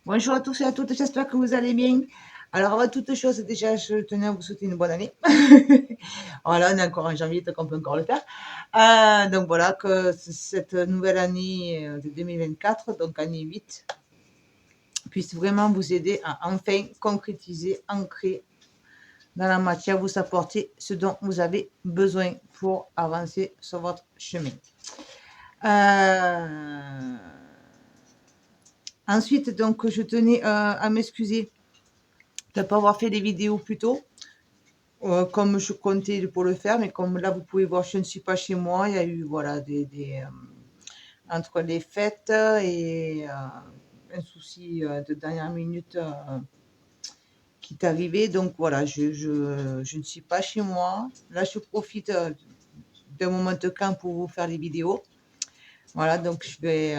Bonjour à tous et à toutes, j'espère que vous allez bien. Alors, avant toute chose, déjà, je tenais à vous souhaiter une bonne année. Voilà, on est encore en janvier, donc on peut encore le faire. Donc voilà, que cette nouvelle année de 2024, donc année 8, puisse vraiment vous aider à enfin concrétiser, ancrer dans la matière, vous apporter ce dont vous avez besoin pour avancer sur votre chemin. Ensuite, donc, je tenais à m'excuser de ne pas avoir fait des vidéos plus tôt, comme je comptais pour le faire, mais comme là, vous pouvez voir, je ne suis pas chez moi. Il y a eu, voilà, entre les fêtes et un souci de dernière minute qui est arrivé. Donc, voilà, je ne suis pas chez moi. Là, je profite d'un moment de calme pour vous faire les vidéos. Voilà, donc je vais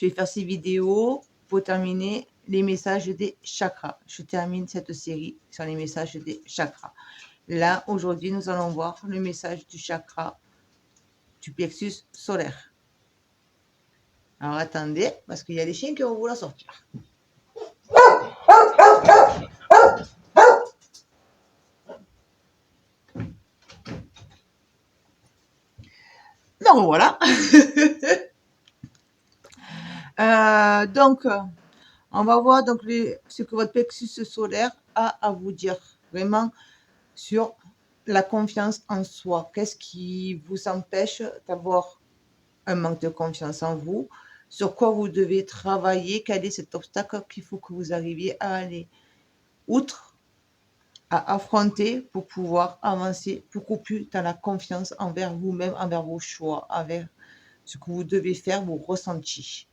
faire ces vidéos pour terminer les messages des chakras. Je termine cette série sur les messages des chakras. Là, aujourd'hui, nous allons voir le message du chakra du plexus solaire. Alors, attendez, parce qu'il y a des chiens qui vont vouloir sortir. Donc, voilà. Donc, on va voir donc ce que votre plexus solaire a à vous dire vraiment sur la confiance en soi. Qu'est-ce qui vous empêche d'avoir un manque de confiance en vous? Sur quoi vous devez travailler? Quel est cet obstacle qu'il faut que vous arriviez à aller outre, à affronter pour pouvoir avancer beaucoup plus dans la confiance envers vous-même, envers vos choix, envers ce que vous devez faire, vos ressentis.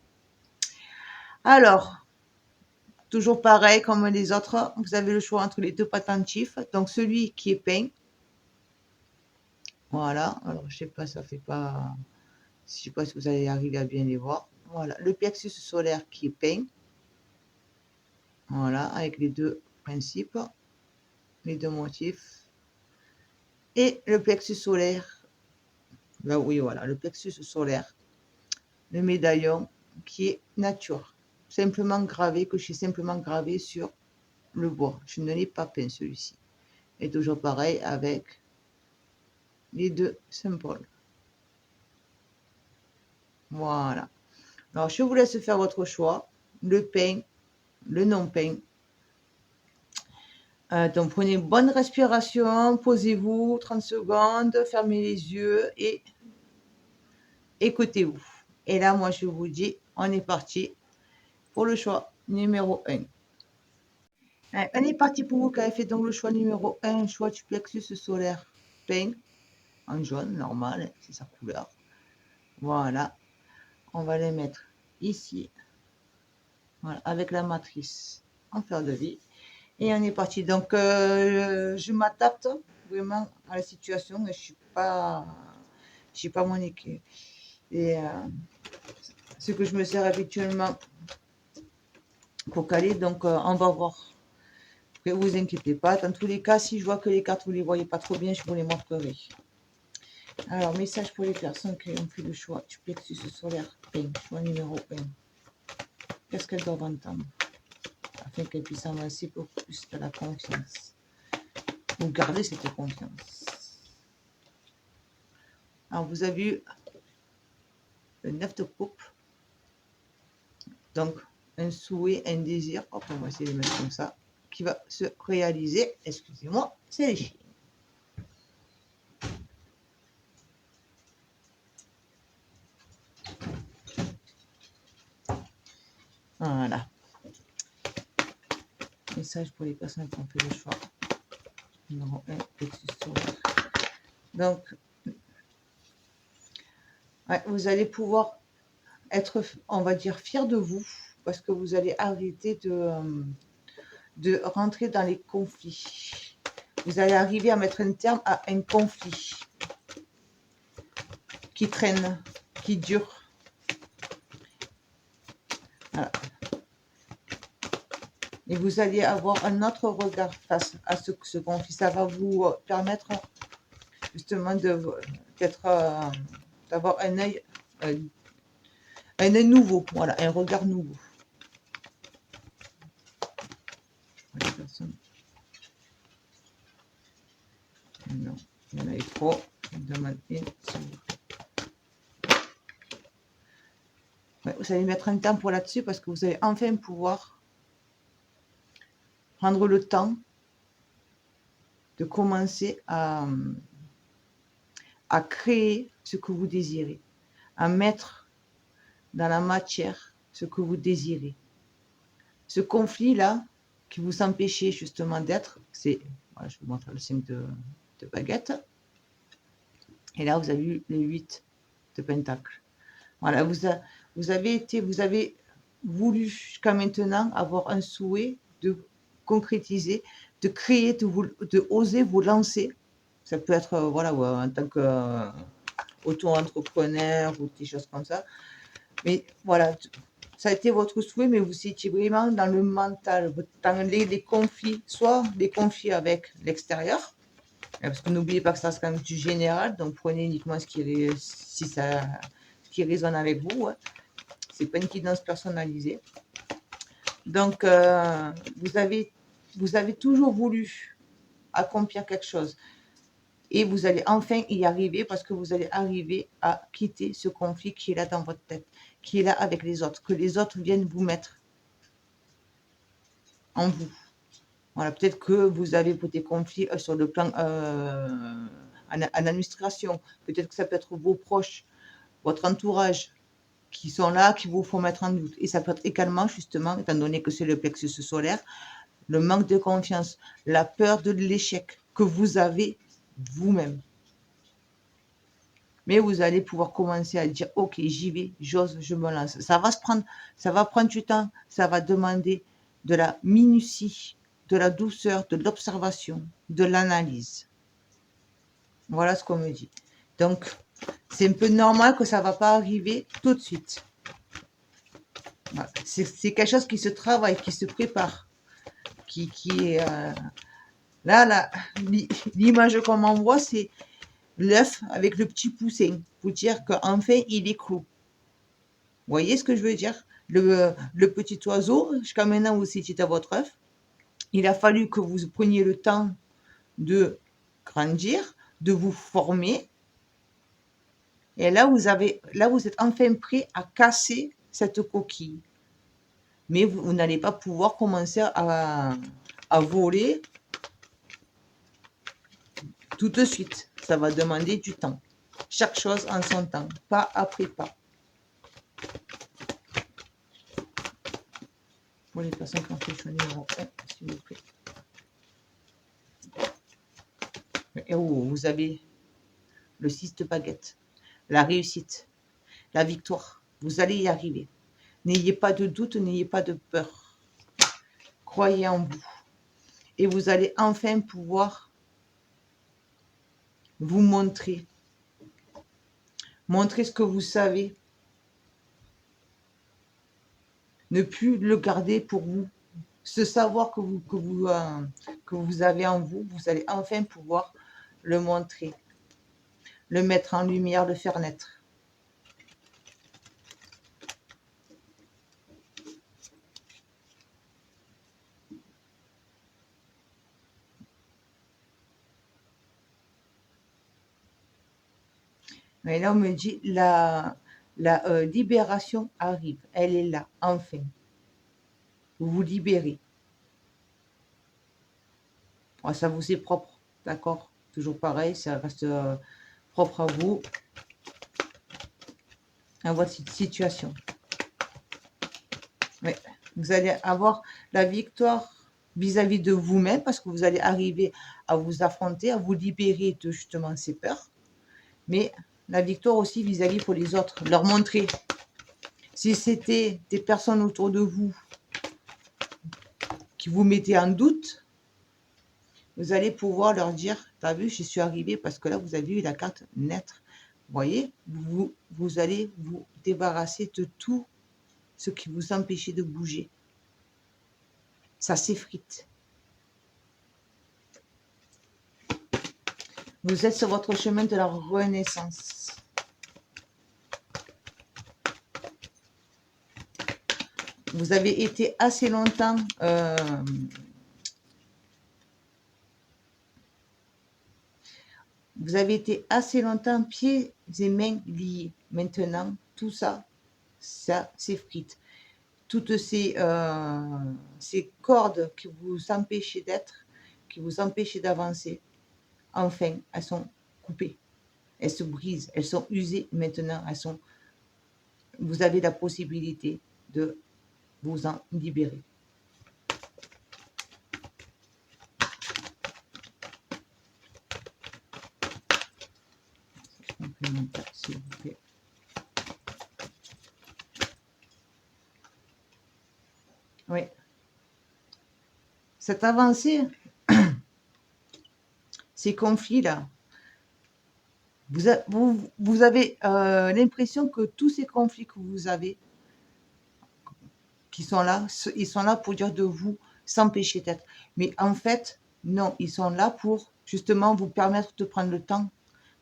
Alors, toujours pareil comme les autres, vous avez le choix entre les deux pendentifs. Donc, celui qui est peint. Voilà. Alors, je sais pas, ça fait pas. Je sais pas si vous allez arriver à bien les voir. Voilà. Le plexus solaire qui est peint. Voilà. Avec les deux principes, les deux motifs. Et le plexus solaire. Là, oui, voilà. Le plexus solaire. Le médaillon qui est nature. Simplement gravé, que j'ai simplement gravé sur le bois. Je ne l'ai pas peint celui-ci. Et toujours pareil avec les deux symboles. Voilà. Alors, je vous laisse faire votre choix. Le peint, le non-peint. Donc, prenez une bonne respiration, posez-vous 30 secondes, fermez les yeux et écoutez-vous. Et là, moi, je vous dis, on est parti pour le choix numéro 1. On est parti pour vous qui avez fait donc le choix numéro 1, choix du plexus solaire peint en jaune, normal, c'est sa couleur. Voilà. On va les mettre ici, voilà, avec la matrice en fer de vie. Et on est parti. Donc, je m'adapte vraiment à la situation. Je suis pas mon équipe. Et ce que je me sers habituellement pour caler. Donc, on va voir. Ne vous inquiétez pas. Dans tous les cas, si je vois que les cartes, vous les voyez pas trop bien, je vous les montrerai. Alors, message pour les personnes qui ont fait le choix du plexus solaire peint, choix numéro 1. Qu'est-ce qu'elles doivent entendre afin qu'elles puissent avancer pour plus de la confiance ou garder cette confiance? Alors, vous avez eu le 9 de coupe. Donc, un souhait, un désir, hop, on va essayer de mettre comme ça, qui va se réaliser. Excusez-moi, c'est les chiens. Voilà. Message pour les personnes qui ont fait le choix. Numéro 1, plexus solaire. Donc, ouais, vous allez pouvoir être, on va dire, fier de vous, parce que vous allez arrêter de rentrer dans les conflits. Vous allez arriver à mettre un terme à un conflit qui traîne, qui dure. Voilà. Et vous allez avoir un autre regard face à ce conflit. Ça va vous permettre justement d'avoir un œil nouveau, voilà, un regard nouveau. Non, il y en avait trop. Demande une, ouais, vous allez mettre un temps pour là-dessus parce que vous allez enfin pouvoir prendre le temps de commencer à créer ce que vous désirez, à mettre dans la matière ce que vous désirez. Ce conflit-là qui vous empêchait justement d'être, c'est, voilà, je vous montre le 5 de baguette. Et là, vous avez eu les 8 de pentacle. Voilà, vous avez voulu jusqu'à maintenant avoir un souhait de concrétiser, de créer, de oser vous lancer. Ça peut être, voilà, en tant qu'auto-entrepreneur ou des choses comme ça. Mais voilà, ça a été votre souhait, mais vous étiez vraiment dans le mental, dans les conflits, soit des conflits avec l'extérieur, parce que n'oubliez pas que ça c'est quand même du général, donc prenez uniquement ce qui résonne avec vous. Hein. C'est pas une guidance personnalisée. Donc, vous avez toujours voulu accomplir quelque chose. Et vous allez enfin y arriver parce que vous allez arriver à quitter ce conflit qui est là dans votre tête, qui est là avec les autres, que les autres viennent vous mettre en vous. Voilà, peut-être que vous avez des conflits sur le plan en administration. Peut-être que ça peut être vos proches, votre entourage qui sont là, qui vous font mettre en doute. Et ça peut être également, justement, étant donné que c'est le plexus solaire, le manque de confiance, la peur de l'échec que vous avez vous-même. Mais vous allez pouvoir commencer à dire, ok, j'y vais, j'ose, je me lance. Ça va prendre du temps, ça va demander de la minutie, de la douceur, de l'observation, de l'analyse. Voilà ce qu'on me dit. Donc, c'est un peu normal que ça ne va pas arriver tout de suite. Voilà. C'est quelque chose qui se travaille, qui se prépare, qui est... là, l'image qu'on m'envoie, c'est l'œuf avec le petit poussin, pour dire qu'enfin, il est clos. Vous voyez ce que je veux dire? Le petit oiseau, jusqu'à maintenant, vous étiez à votre œuf. Il a fallu que vous preniez le temps de grandir, de vous former. Et là, vous êtes enfin prêt à casser cette coquille. Mais vous n'allez pas pouvoir commencer à voler tout de suite. Ça va demander du temps. Chaque chose en son temps, pas après pas. Pour les personnes qui ont fait le choix numéro 1, s'il vous plaît. Et vous avez le 6 de baguette, la réussite, la victoire. Vous allez y arriver. N'ayez pas de doute, n'ayez pas de peur. Croyez en vous. Et vous allez enfin pouvoir vous montrer. Montrer ce que vous savez. Ne plus le garder pour vous. Ce savoir que vous avez en vous, vous allez enfin pouvoir le montrer. Le mettre en lumière, le faire naître. Mais là, on me dit, la libération arrive. Elle est là, enfin. Vous vous libérez. Oh, ça vous est propre, d'accord? Toujours pareil, ça reste propre à vous, à votre situation. Ouais. Vous allez avoir la victoire vis-à-vis de vous-même parce que vous allez arriver à vous affronter, à vous libérer de justement ces peurs. Mais la victoire aussi vis-à-vis pour les autres, leur montrer. Si c'était des personnes autour de vous qui vous mettaient en doute, vous allez pouvoir leur dire, t'as vu, je suis arrivé parce que là, vous avez eu la carte naître. Vous voyez, vous allez vous débarrasser de tout ce qui vous empêchait de bouger. Ça s'effrite. Vous êtes sur votre chemin de la renaissance. Vous avez été assez longtemps Vous avez été assez longtemps pieds et mains liés. Maintenant, tout ça, ça s'effrite. Toutes ces cordes qui vous empêchaient d'être, qui vous empêchaient d'avancer, enfin, elles sont coupées. Elles se brisent, elles sont usées. Maintenant, vous avez la possibilité de vous en libérer. Complémentaire, s'il vous plaît. Oui. Cette avancée, ces conflits-là, vous avez l'impression que tous ces conflits que vous avez, qui sont là, ils sont là pour dire de vous s'empêcher d'être. Mais en fait, non, ils sont là pour justement vous permettre de prendre le temps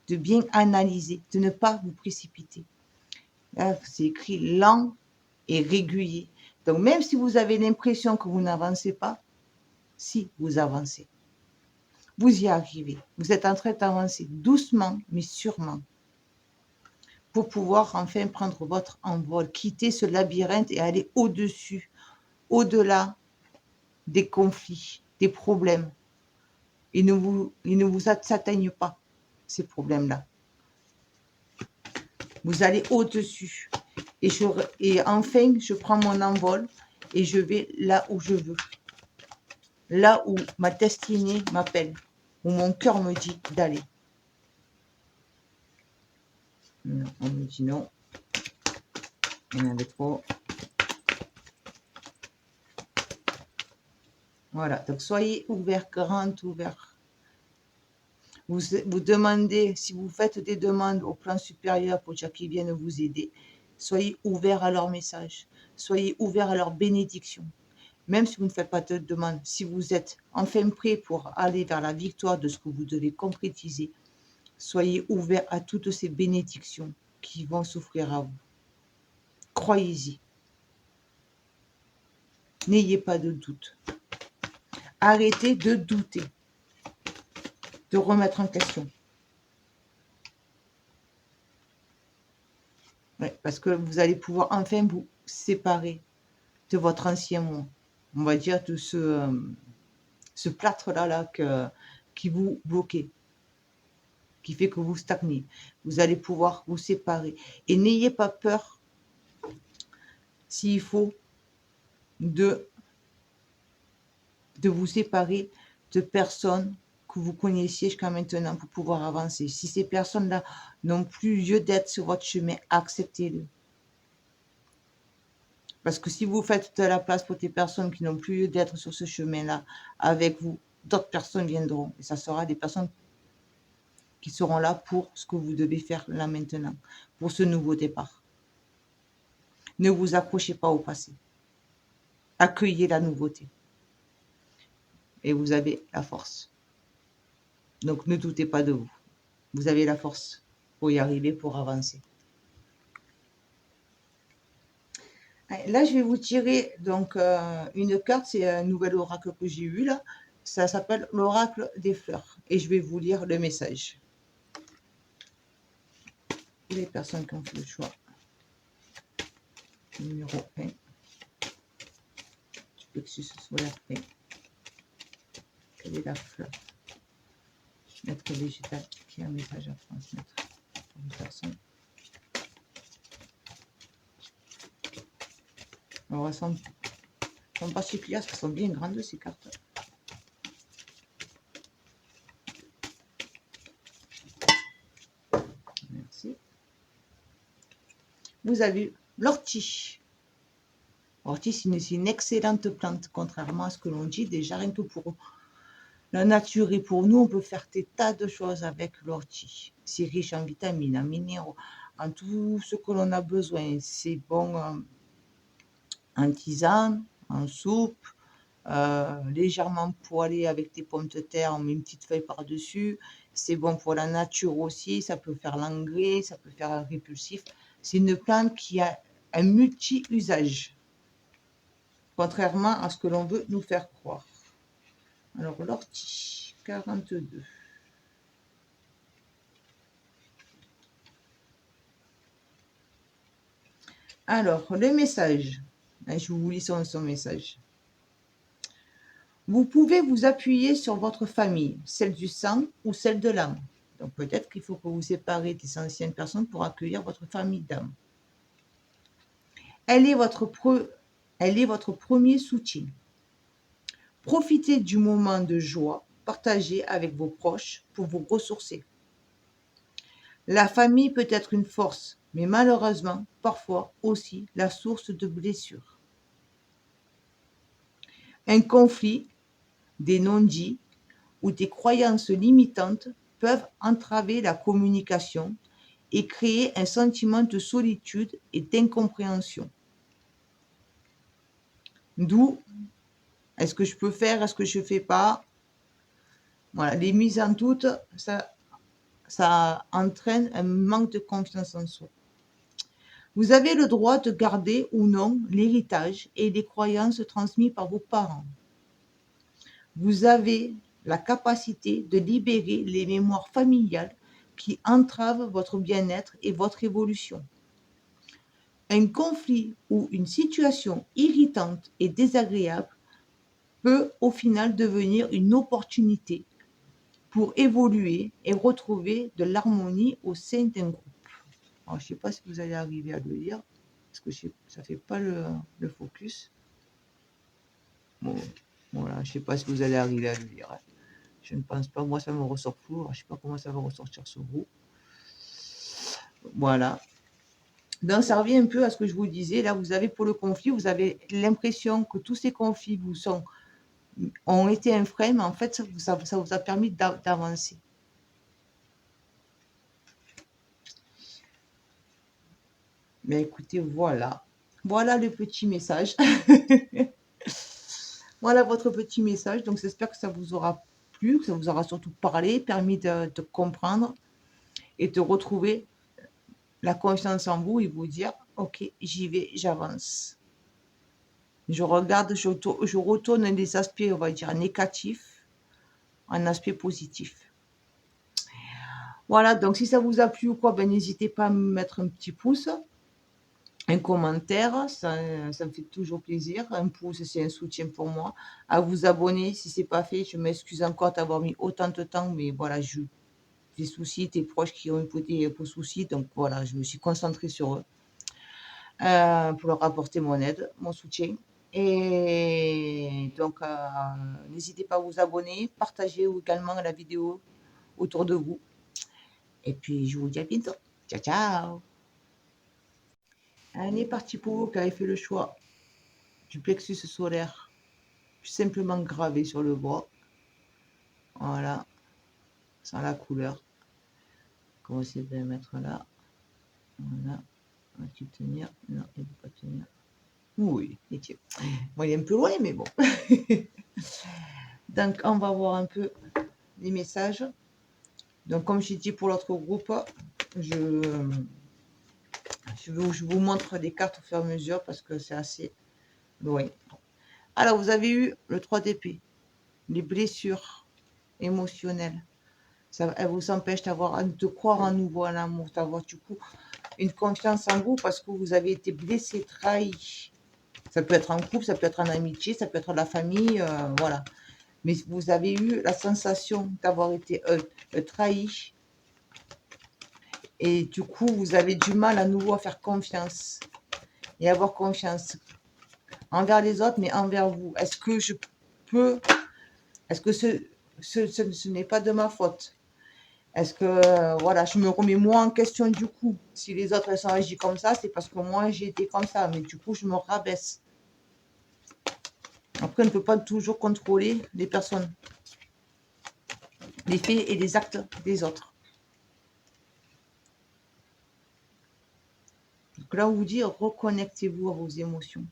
de bien analyser, de ne pas vous précipiter. Là, c'est écrit lent et régulier. Donc, même si vous avez l'impression que vous n'avancez pas, si vous avancez, vous y arrivez. Vous êtes en train d'avancer doucement, mais sûrement, pour pouvoir enfin prendre votre envol, quitter ce labyrinthe et aller au-dessus, au-delà des conflits, des problèmes. Ils ne vous atteignent pas, ces problèmes-là. Vous allez au-dessus. Et enfin, je prends mon envol et je vais là où je veux. Là où ma destinée m'appelle, où mon cœur me dit d'aller. Non, on me dit non. Il y en avait trop. Voilà, donc soyez ouverts, grand ouverts. Vous demandez, si vous faites des demandes au plan supérieur pour qu'ils viennent vous aider, soyez ouverts à leur message. Soyez ouverts à leur bénédiction. Même si vous ne faites pas de demande, si vous êtes enfin prêt pour aller vers la victoire de ce que vous devez concrétiser, soyez ouverts à toutes ces bénédictions qui vont s'offrir à vous. Croyez-y. N'ayez pas de doute. Arrêtez de douter, de remettre en question. Ouais, parce que vous allez pouvoir enfin vous séparer de votre ancien moi. On va dire de ce plâtre-là qui vous bloquait, qui fait que vous stagnez. Vous allez pouvoir vous séparer. Et n'ayez pas peur, s'il faut, de vous séparer de personnes que vous connaissiez jusqu'à maintenant pour pouvoir avancer. Si ces personnes-là n'ont plus lieu d'être sur votre chemin, acceptez-le. Parce que si vous faites de la place pour des personnes qui n'ont plus lieu d'être sur ce chemin-là avec vous, d'autres personnes viendront. Et ça sera des personnes qui seront là pour ce que vous devez faire là maintenant, pour ce nouveau départ. Ne vous accrochez pas au passé. Accueillez la nouveauté. Et vous avez la force. Donc ne doutez pas de vous. Vous avez la force pour y arriver, pour avancer. Là, je vais vous tirer donc une carte, c'est un nouvel oracle que j'ai eu là. Ça s'appelle l'oracle des fleurs. Et je vais vous lire le message. Pour les personnes qui ont fait le choix. Numéro 1. Du plexus solaire 1. Quelle est la fleur? Maître végétal qui a un message à transmettre pour une personne. Alors, elles sont particulières, elles sont bien grandes ces cartes. Merci. Vous avez l'ortie. L'ortie, c'est une excellente plante, contrairement à ce que l'on dit. Déjà, rien que pour la nature et pour nous, on peut faire des tas de choses avec l'ortie. C'est riche en vitamines, en minéraux, en tout ce que l'on a besoin. C'est bon en tisane, en soupe, légèrement poêlé avec des pommes de terre, on met une petite feuille par-dessus. C'est bon pour la nature aussi, ça peut faire l'engrais, ça peut faire un répulsif. C'est une plante qui a un multi-usage, contrairement à ce que l'on veut nous faire croire. Alors l'ortie, 42. Alors, le message. Je vous lis son message. Vous pouvez vous appuyer sur votre famille, celle du sang ou celle de l'âme. Donc peut-être qu'il faut que vous séparez des anciennes personnes pour accueillir votre famille d'âme. Elle est votre premier soutien. Profitez du moment de joie partagé avec vos proches pour vous ressourcer. La famille peut être une force, mais malheureusement, parfois aussi la source de blessures. Un conflit, des non-dits ou des croyances limitantes peuvent entraver la communication et créer un sentiment de solitude et d'incompréhension. D'où, est-ce que je peux faire, est-ce que je ne fais pas? Voilà, les mises en doute, ça entraîne un manque de confiance en soi. Vous avez le droit de garder ou non l'héritage et les croyances transmises par vos parents. Vous avez la capacité de libérer les mémoires familiales qui entravent votre bien-être et votre évolution. Un conflit ou une situation irritante et désagréable peut au final devenir une opportunité pour évoluer et retrouver de l'harmonie au sein d'un groupe. Alors, je ne sais pas si vous allez arriver à le lire, parce que ça ne fait pas le focus. Bon, voilà, je ne sais pas si vous allez arriver à le lire. Je ne pense pas, moi ça me ressort flou, je ne sais pas comment ça va ressortir sur vous. Voilà. Donc ça revient un peu à ce que je vous disais, là vous avez pour le conflit, vous avez l'impression que tous ces conflits ont été un frein, mais en fait ça vous a permis d'avancer. Mais écoutez, voilà. Voilà le petit message. Voilà votre petit message. Donc j'espère que ça vous aura plu, que ça vous aura surtout parlé, permis de comprendre et de retrouver la confiance en vous et vous dire, ok, j'y vais, j'avance. Je regarde, je retourne des aspects, on va dire, négatifs en aspect positif. Voilà, donc si ça vous a plu ou quoi, ben, n'hésitez pas à me mettre un petit pouce, un commentaire, ça me fait toujours plaisir. Un pouce, c'est un soutien pour moi. À vous abonner si ce n'est pas fait. Je m'excuse encore d'avoir mis autant de temps, mais voilà, j'ai des soucis, des proches qui ont eu des soucis, donc voilà, je me suis concentrée sur eux pour leur apporter mon aide, mon soutien. Et donc, n'hésitez pas à vous abonner, partagez également la vidéo autour de vous. Et puis, je vous dis à bientôt. Ciao, ciao. On est parti pour vous qui avez fait le choix du plexus solaire simplement gravé sur le bois. Voilà, sans la couleur. On va essayer de le mettre là. Voilà. Va-t-il tenir? Non, il ne peut pas tenir. Oui, il tient. Bon, il est un peu loin, mais bon. Donc, on va voir un peu les messages. Donc, comme j'ai dit pour l'autre groupe, je vous montre les cartes au fur et à mesure parce que c'est assez loin. Alors, vous avez eu le 3 d'épée, les blessures émotionnelles. Elle vous empêche de croire en nouveau à l'amour, d'avoir du coup une confiance en vous parce que vous avez été blessé, trahi. Ça peut être en couple, ça peut être en amitié, ça peut être la famille, voilà. Mais vous avez eu la sensation d'avoir été trahi. Et du coup, vous avez du mal à nouveau à faire confiance et avoir confiance envers les autres, mais envers vous. Est-ce que je peux, est-ce que ce n'est pas de ma faute? Est-ce que, voilà, je me remets moi en question du coup? Si les autres elles sont agi comme ça, c'est parce que moi j'ai été comme ça, mais du coup je me rabaisse. Après, on ne peut pas toujours contrôler les personnes, les faits et les actes des autres. Donc là, on vous dit, reconnectez-vous à vos émotions,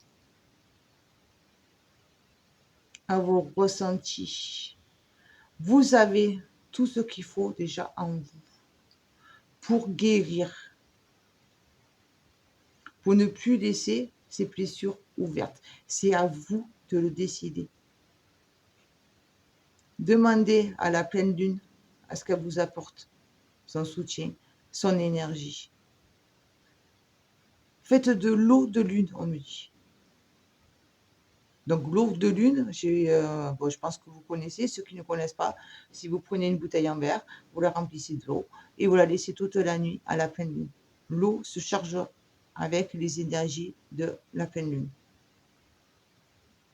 à vos ressentis. Vous avez tout ce qu'il faut déjà en vous pour guérir, pour ne plus laisser ces blessures ouvertes. C'est à vous de le décider. Demandez à la pleine lune à ce qu'elle vous apporte son soutien, son énergie. Faites de l'eau de lune, on me dit. Donc l'eau de lune, bon, je pense que vous connaissez. Ceux qui ne connaissent pas, si vous prenez une bouteille en verre, vous la remplissez de l'eau et vous la laissez toute la nuit à la pleine lune. L'eau se charge avec les énergies de la pleine lune.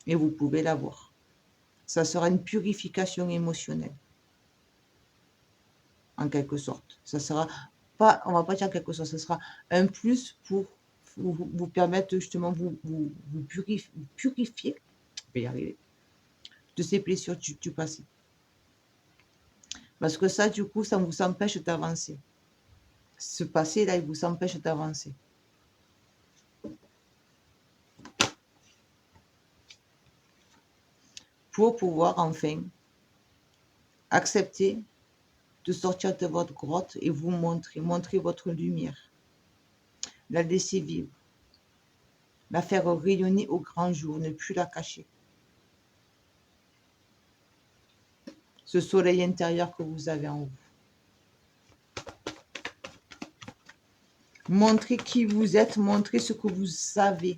Et vous pouvez la boire. Ça sera une purification émotionnelle, en quelque sorte. Ça sera pas, on va pas dire quelque sorte, ça sera un plus pour vous permettre justement vous purifier, je vais y arriver, de ces blessures du passé. Parce que ça, du coup, ça vous empêche d'avancer. Ce passé-là, il vous empêche d'avancer. Pour pouvoir enfin accepter de sortir de votre grotte et vous montrer votre lumière. La laisser vivre. La faire rayonner au grand jour, ne plus la cacher. Ce soleil intérieur que vous avez en vous. Montrez qui vous êtes, montrez ce que vous savez.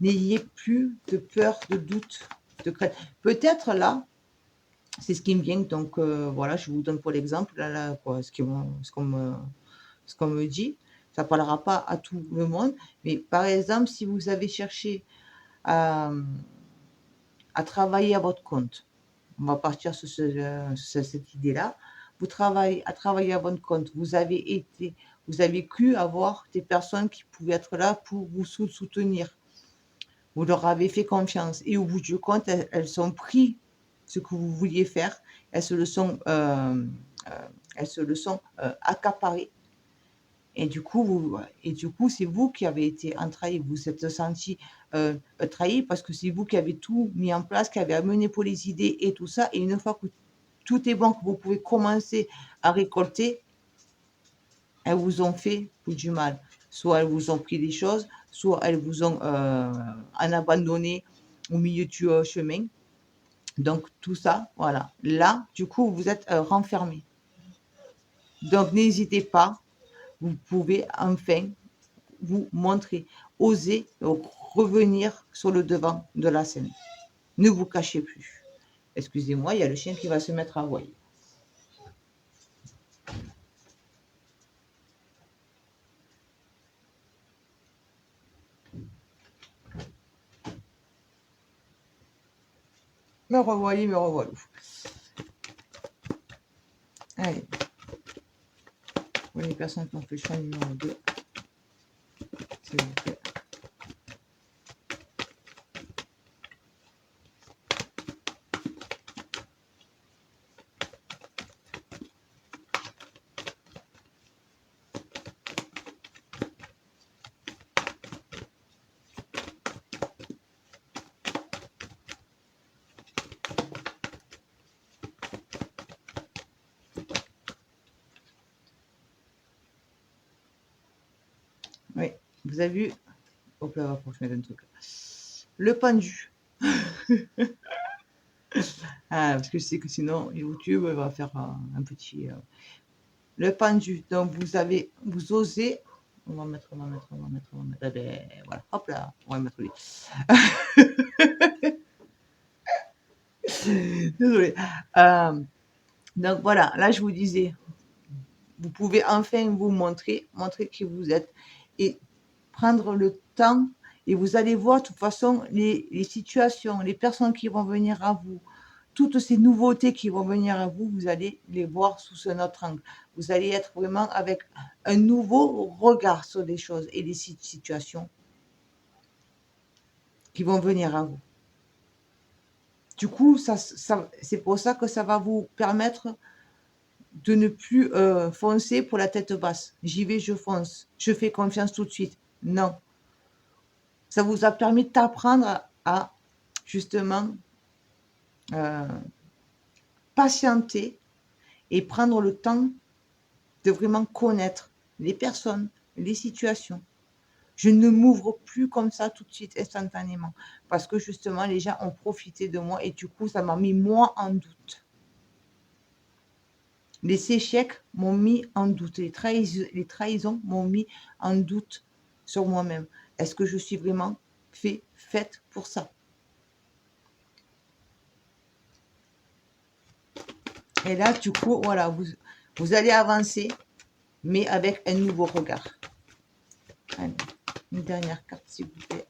N'ayez plus de peur, de doute, de crainte. Peut-être là, c'est ce qui me vient, donc voilà, je vous donne pour l'exemple, là, quoi, ce qu'on me dit. Ça ne parlera pas à tout le monde, mais par exemple, si vous avez cherché à travailler à votre compte, on va partir sur cette idée-là. Vous travaillez à votre compte. Vous avez cru avoir des personnes qui pouvaient être là pour vous soutenir. Vous leur avez fait confiance. Et au bout du compte, elles ont pris ce que vous vouliez faire. Elles se le sont accaparées. Et du coup, c'est vous qui avez été entrahi. Vous vous êtes senti trahi parce que c'est vous qui avez tout mis en place, qui avez amené pour les idées et tout ça. Et une fois que tout est bon, que vous pouvez commencer à récolter, elles vous ont fait du mal. Soit elles vous ont pris des choses, soit elles vous ont en abandonné au milieu du chemin. Donc tout ça, voilà. Là, du coup, vous êtes renfermé. Donc n'hésitez pas. Vous pouvez enfin vous montrer, oser revenir sur le devant de la scène. Ne vous cachez plus. Excusez-moi, il y a le chien qui va se mettre à aboyer. Me revoyez, me revoilà. Allez. Pour les personnes qui ont fait le choix numéro 2, s'il vous plaît. Oui, vous avez vu. Hop là, faut que je mette un truc. Le pendu. Ah, parce que je sais que sinon, YouTube va faire un petit. Le pendu. Donc, vous osez. On va mettre. Ah ben, voilà, hop là, on va mettre lui. Désolée. Donc voilà, là je vous disais, vous pouvez enfin vous montrer qui vous êtes et prendre le temps et vous allez voir de toute façon les situations, les personnes qui vont venir à vous, toutes ces nouveautés qui vont venir à vous, vous allez les voir sous un autre angle. Vous allez être vraiment avec un nouveau regard sur les choses et les situations qui vont venir à vous. Du coup, c'est pour ça que ça va vous permettre de ne plus foncer pour la tête basse. J'y vais, je fonce. Je fais confiance tout de suite. Non. Ça vous a permis d'apprendre à justement patienter et prendre le temps de vraiment connaître les personnes, les situations. Je ne m'ouvre plus comme ça tout de suite, instantanément, parce que justement, les gens ont profité de moi et du coup, ça m'a mis moi en doute. Les échecs m'ont mis en doute, les trahisons m'ont mis en doute sur moi-même. Est-ce que je suis vraiment faite pour ça? Et là, du coup, voilà, vous allez avancer, mais avec un nouveau regard. Allez, une dernière carte, s'il vous plaît.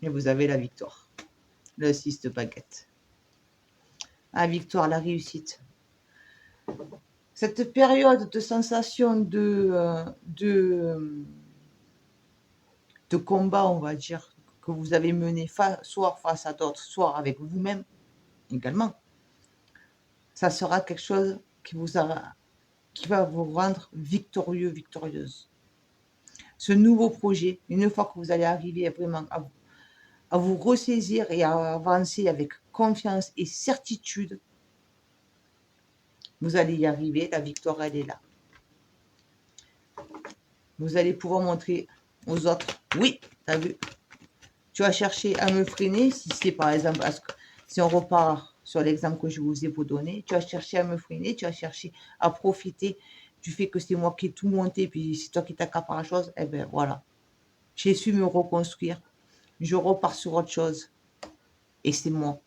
Et vous avez la victoire. Le 6 de baguette. La victoire, la réussite. Cette période de sensation de combat, on va dire, que vous avez mené soit face à d'autres, soit avec vous-même également, ça sera quelque chose qui va vous rendre victorieux, victorieuse. Ce nouveau projet, une fois que vous allez arriver vraiment à vous ressaisir et à avancer avec confiance et certitude, vous allez y arriver, la victoire, elle est là. Vous allez pouvoir montrer aux autres, oui, t'as vu, tu as cherché à me freiner, si c'est par exemple, si on repart sur l'exemple que je vous ai donné, tu as cherché à me freiner, tu as cherché à profiter du fait que c'est moi qui ai tout monté, puis c'est toi qui t'accapare la chose, eh bien voilà, j'ai su me reconstruire, je repars sur autre chose, et c'est moi,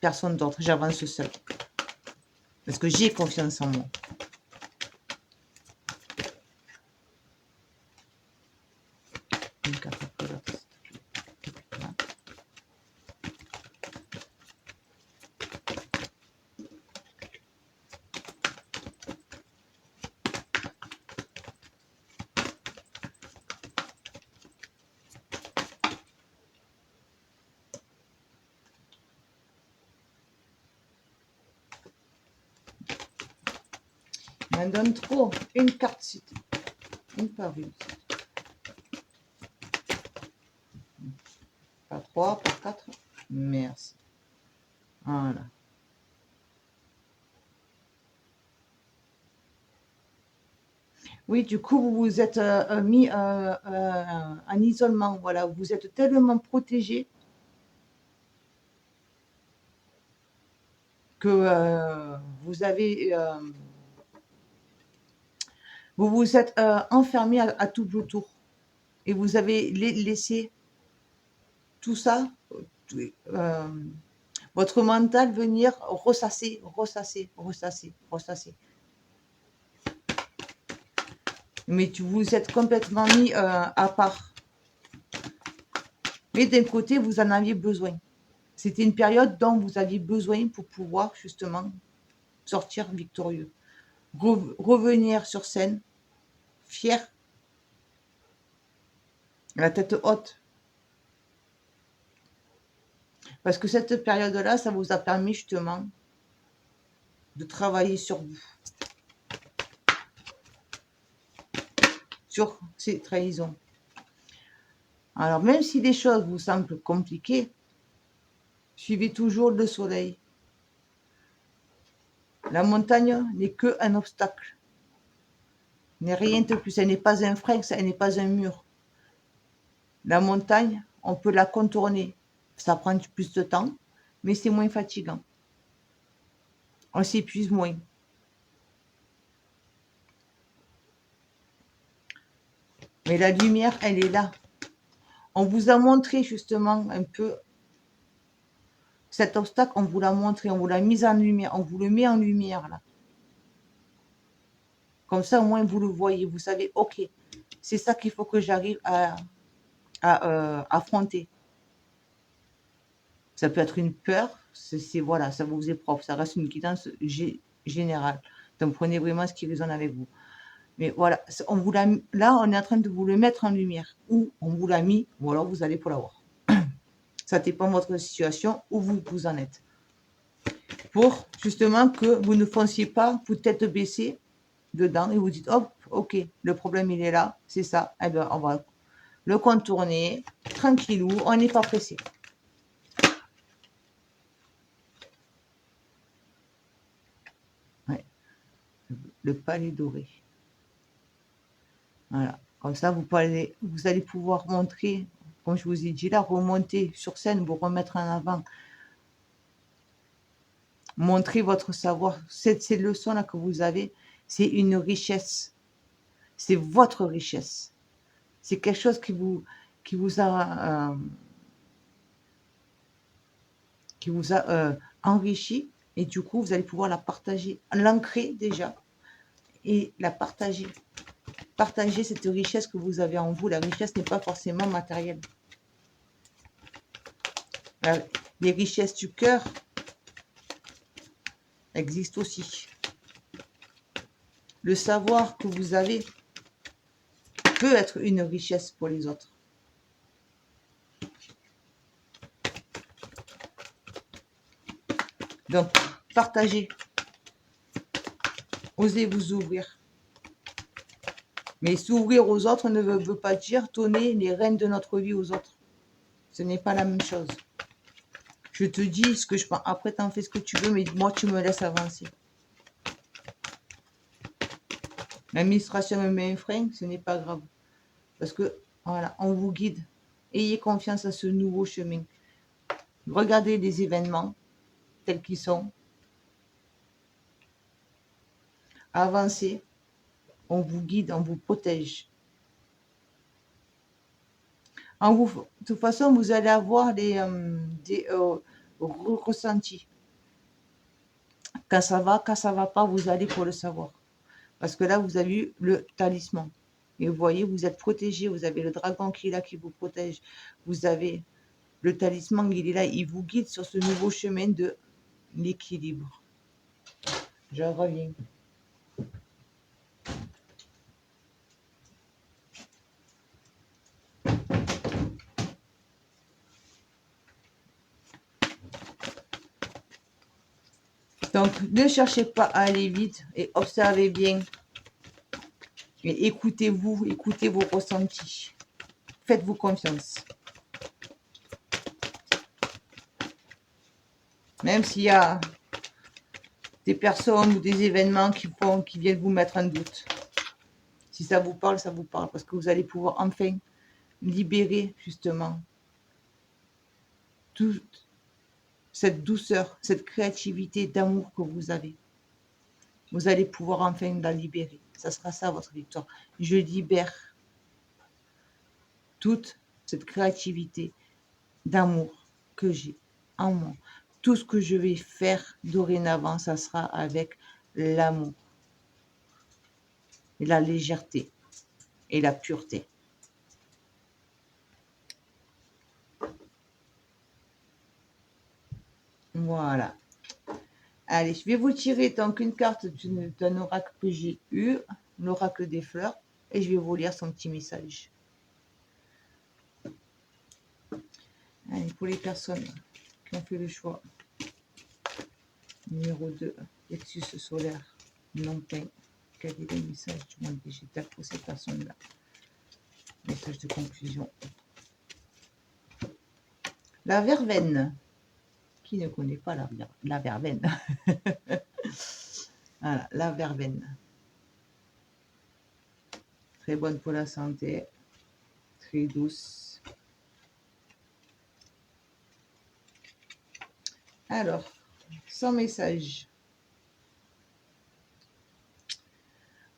personne d'autre, j'avance seul, parce que j'ai confiance en moi. Une carte après l'autre. On donne trop. Une carte, c'est une par une. Pas 3, pas 4. Merci. Voilà. Oui, du coup, vous vous êtes mis en isolement. Voilà, vous êtes tellement protégé que vous avez, vous vous êtes enfermé à tout autour et vous avez laissé tout ça, euh, votre mental venir ressasser, ressasser, ressasser, ressasser. Mais vous êtes complètement mis à part. Mais d'un côté, vous en aviez besoin. C'était une période dont vous aviez besoin pour pouvoir justement sortir victorieux. Revenir sur scène, fier, la tête haute. Parce que cette période-là, ça vous a permis justement de travailler sur vous, sur ces trahisons. Alors, même si les choses vous semblent compliquées, suivez toujours le soleil. La montagne n'est qu'un obstacle, n'est rien de plus. Elle n'est pas un frein, elle n'est pas un mur. La montagne, on peut la contourner. Ça prend plus de temps, mais c'est moins fatigant. On s'épuise moins. Mais la lumière, elle est là. On vous a montré justement un peu cet obstacle, on vous l'a montré, on vous l'a mis en lumière, on vous le met en lumière là. Comme ça, au moins, vous le voyez, vous savez, ok, c'est ça qu'il faut que j'arrive à affronter. Ça peut être une peur, voilà, ça vous est propre, ça reste une guidance générale. Donc prenez vraiment ce qui résonne avec vous. Mais voilà, là, on est en train de vous le mettre en lumière. Ou on vous l'a mis, ou alors vous allez pour l'avoir. Ça dépend de votre situation, où vous en êtes. Pour justement que vous ne fonciez pas, vous tête baissée dedans et vous dites, hop, ok, le problème il est là, c'est ça, eh bien on va le contourner, tranquillou, on n'est pas pressé. Ouais. Le palais doré. Voilà. Comme ça, vous allez pouvoir montrer comme je vous ai dit là, remonter sur scène, vous remettre en avant, montrer votre savoir. Ces leçons-là que vous avez, c'est une richesse. C'est votre richesse. C'est quelque chose qui vous a enrichi, et du coup, vous allez pouvoir la partager, l'ancrer déjà, et la partager. Partager cette richesse que vous avez en vous. La richesse n'est pas forcément matérielle. Les richesses du cœur existent aussi. Le savoir que vous avez peut être une richesse pour les autres. Donc, partagez. Osez vous ouvrir. Mais s'ouvrir aux autres ne veut pas dire donner les rênes de notre vie aux autres. Ce n'est pas la même chose. Je te dis ce que je pense. Après, t'en fais ce que tu veux, mais moi, tu me laisses avancer. L'administration me met un frein, ce n'est pas grave. Parce que, voilà, on vous guide. Ayez confiance à ce nouveau chemin. Regardez les événements tels qu'ils sont. Avancez. On vous guide, on vous protège. De toute façon, vous allez avoir des ressentis. Quand ça va pas, vous allez pour le savoir. Parce que là, vous avez eu le talisman. Et vous voyez, vous êtes protégé. Vous avez le dragon qui est là, qui vous protège. Vous avez le talisman, il est là. Il vous guide sur ce nouveau chemin de l'équilibre. Je reviens. Donc, ne cherchez pas à aller vite et observez bien. Et écoutez-vous, écoutez vos ressentis. Faites-vous confiance. Même s'il y a des personnes ou des événements qui viennent vous mettre en doute. Si ça vous parle, ça vous parle. Parce que vous allez pouvoir enfin libérer justement toute cette douceur, cette créativité d'amour que vous avez. Vous allez pouvoir enfin la libérer. Ça sera ça votre victoire. Je libère toute cette créativité d'amour que j'ai en moi. Tout ce que je vais faire dorénavant, ça sera avec l'amour, et la légèreté et la pureté. Voilà. Allez, je vais vous tirer donc une carte d'un oracle que j'ai eu, l'oracle des fleurs, et je vais vous lire son petit message. Allez, pour les personnes qui ont fait le choix. Numéro 2, plexus solaire non peint. Quel est le message du monde végétal pour ces personnes-là? Message de conclusion. La verveine. Qui ne connaît pas la verveine? Voilà, la verveine. Très bonne pour la santé. Très douce. Alors, son message.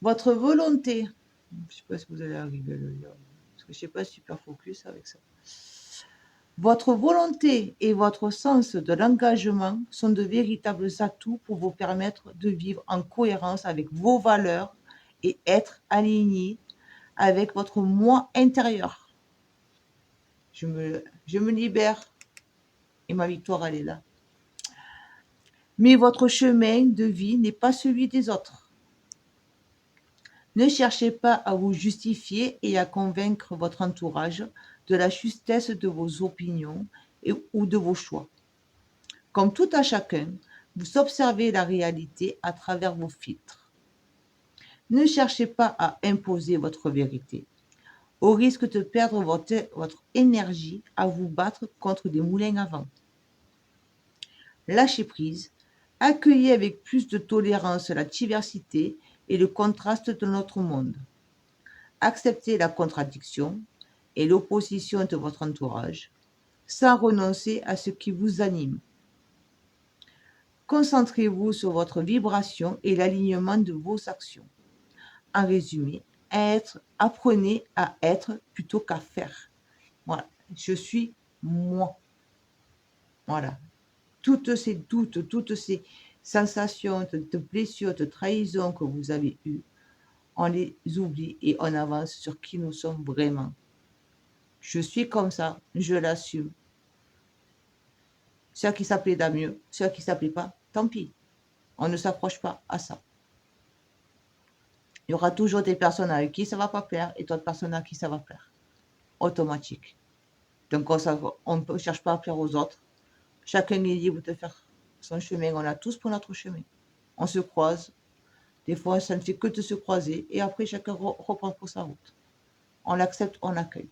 Votre volonté. Je ne sais pas si vous allez arriver à le lire. Parce que je ne sais pas super focus avec ça. Votre volonté et votre sens de l'engagement sont de véritables atouts pour vous permettre de vivre en cohérence avec vos valeurs et être aligné avec votre moi intérieur. Je me libère et ma victoire, elle est là. Mais votre chemin de vie n'est pas celui des autres. Ne cherchez pas à vous justifier et à convaincre votre entourage de la justesse de vos opinions ou de vos choix. Comme tout à chacun, vous observez la réalité à travers vos filtres. Ne cherchez pas à imposer votre vérité, au risque de perdre votre énergie à vous battre contre des moulins à vent. Lâchez prise, accueillez avec plus de tolérance la diversité et le contraste de notre monde. Acceptez la contradiction et l'opposition de votre entourage, sans renoncer à ce qui vous anime. Concentrez-vous sur votre vibration et l'alignement de vos actions. En résumé, apprenez à être plutôt qu'à faire. Voilà, je suis moi. Voilà. Toutes ces doutes, toutes ces sensations de blessures, de trahison que vous avez eues, on les oublie et on avance sur qui nous sommes vraiment. Je suis comme ça, je l'assume. Ce qui s'appelait d'un mieux, ce qui ne s'appelait pas, tant pis. On ne s'approche pas à ça. Il y aura toujours des personnes avec qui ça ne va pas plaire et d'autres personnes à qui ça va plaire. Automatique. Donc on ne cherche pas à plaire aux autres. Chacun est libre de faire son chemin. On a tous pour notre chemin. On se croise. Des fois, ça ne fait que de se croiser. Et après, chacun reprend pour sa route. On l'accepte, on l'accueille.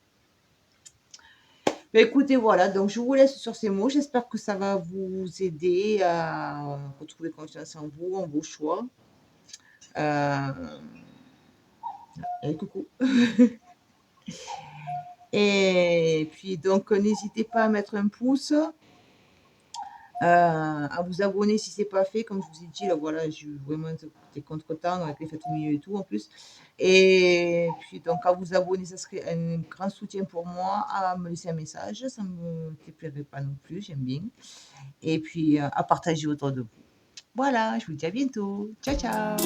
Ben écoutez, voilà, donc je vous laisse sur ces mots. J'espère que ça va vous aider à retrouver confiance en vous, en vos choix. Et coucou. Et puis, donc, n'hésitez pas à mettre un pouce, à vous abonner si ce n'est pas fait. Comme je vous ai dit, là, voilà, j'ai eu vraiment des contretemps avec les fêtes au milieu et tout, en plus. Et puis, donc, à vous abonner, ça serait un grand soutien pour moi. À me laisser un message, ça ne me déplairait pas non plus, j'aime bien. Et puis, à partager autour de vous. Voilà, je vous dis à bientôt. Ciao, ciao.